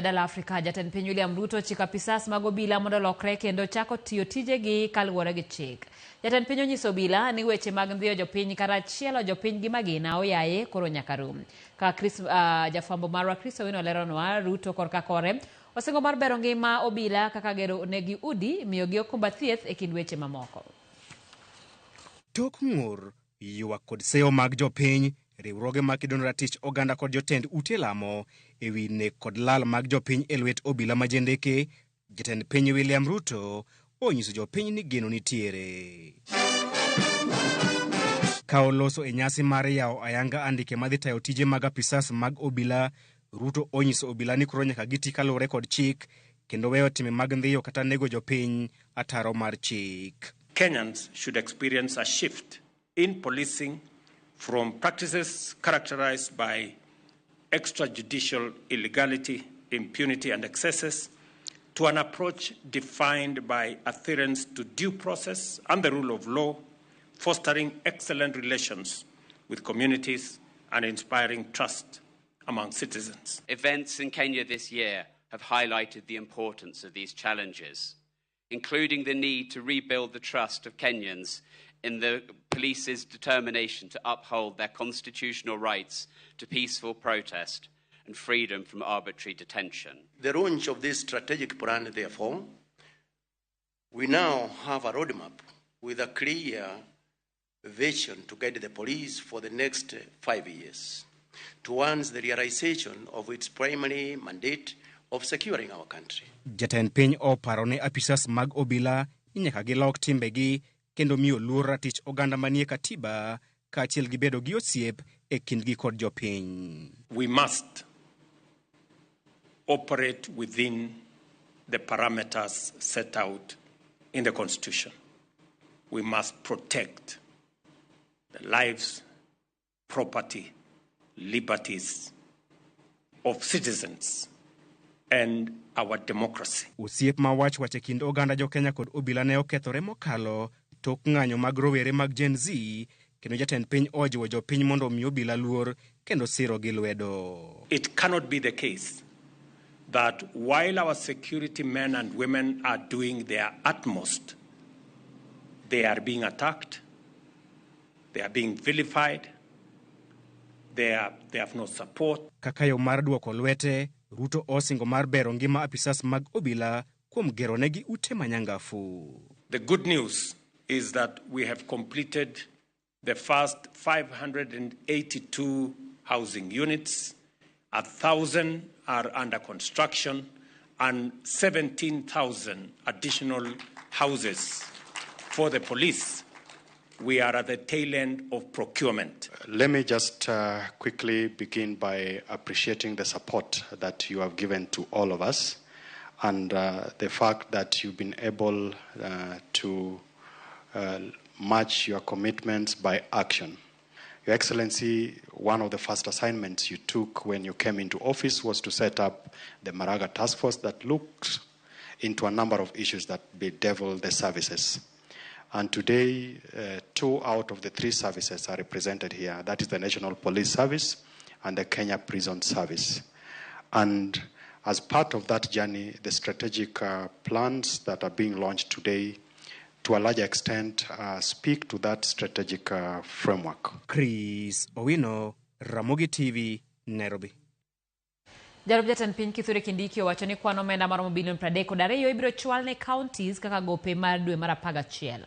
Dala Afrika jatend piny William RUTO chika pisas mag Obila mondo lokre kendo chako tiyo tijegi kaluwore gi chik. Jatend piny onyiso Obila ni weche mag ndhiyo jopiny kata chielo jopiny gi magina oyaye koro nyaka rum. Ka jafwambo marwa Chris Owino leronwa RUTO korka kore osingo mar bero ngima Obila kaka gero negi udi miyogi okumba thieth e kind weche mamoko. Tok ng'ur ywak kod seyo mag jopiny riwruoge mag kedo ne ratich oganda kod jotend ute lamo ewi nek kod lal mag jopiny e lwet Obila majendeke, jatend piny William RUTO onyiso jopiny ni geno nitiere. Ka oloso e nyasi mar yawo ayanga andike madhi tayo tije mag apisas mag Obila, RUTO onyiso Obila ni koro nyaka giti kaluwore kod chik kendo weyo time mag ndhiyo kata nego jopiny ataro mar chik. Kenyans should experience a shift in policing from practices characterized by extrajudicial illegality, impunity, and excesses to an approach defined by adherence to due process and the rule of law, fostering excellent relations with communities and inspiring trust among citizens. Events in Kenya this year have highlighted the importance of these challenges, including the need to rebuild the trust of Kenyans in the police's determination to uphold their constitutional rights to peaceful protest and freedom from arbitrary detention. The launch of this strategic plan, therefore, we now have a roadmap with a clear vision to guide the police for the next 5 years towards the realization of its primary mandate of securing our country. Jatend piny oparo ne apisas mag Obila nyaka gilok timbegi kendo miyo luor ratich oganda manie katiba kaachiel gi bedo gi osiep e kindgi kod jopiny. We must operate within the parameters set out in the Constitution. We must protect the lives, property, liberties of citizens and our democracy. Osiep ma wach e kind oganda jo Kenya kod Obila ne okethore mokalo tok ng'anyo mag rowere mag Gen Z kendo jatend piny ojiwo jopiny mondo omi Obila luor kendo siro gi lwedo. It cannot be the case that while our security men and women are doing their utmost, they are being attacked, they are being vilified, they have no support. Kaka yo mar duoko lwete, RUTO osingo mar bero ngima apisas mag Obila kuom gero negi ute manyangafu. The good news is that we have completed the first 582 housing units, 1,000 are under construction, and 17,000 additional houses for the police. We are at the tail end of procurement. Let me just quickly begin by appreciating the support that you have given to all of us and the fact that you've been able to match your commitments by action. Your Excellency, one of the first assignments you took when you came into office was to set up the Maraga Task Force that looked into a number of issues that bedevil the services. And today, 2 out of the 3 services are represented here. That is the National Police Service and the Kenya Prison Service. And as part of that journey, the strategic plans that are being launched today, to a large extent, speak to that strategic framework. Chris Owino, Ramogi TV, Nairobi. Jarup jatend piny Kithure Kindiki owacho ni kwan omenda maromo bilion 32 ibiro chwal ne counties kaka gope mar dwe mar 11.